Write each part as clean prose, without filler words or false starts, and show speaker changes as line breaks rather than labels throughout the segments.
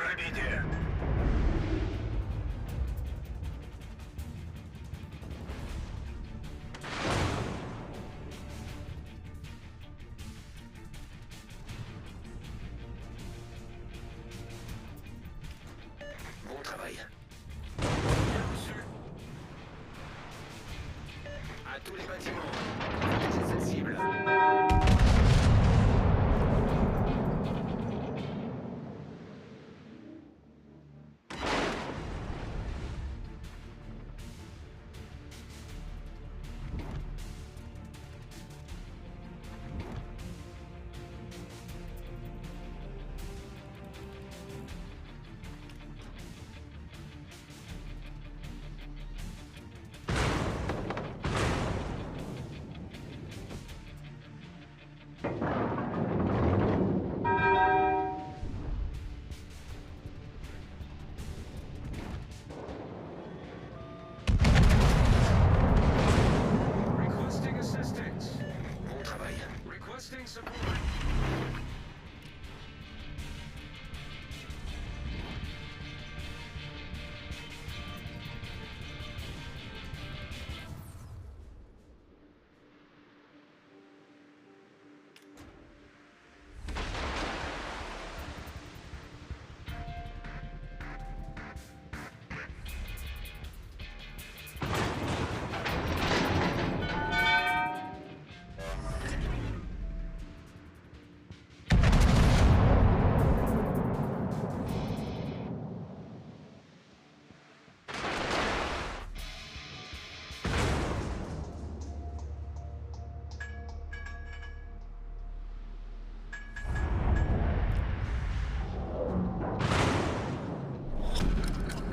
орбите.
Bon travail.
Bien reçu.
À tous les bâtiments. Protégez cette cible.
Requesting assistance.
Bon travail.
Requesting support.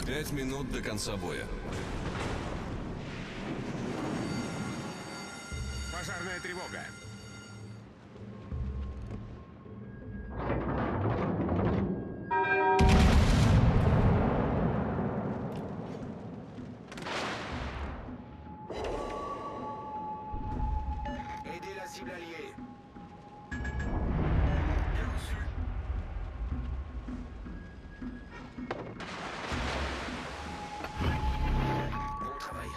Пять минут до конца боя.
Пожарная тревога.
Aidez la cible alliée.
Bien reçu.
Bon travail.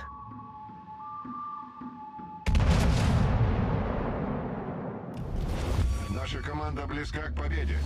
Наша команда близка к победе.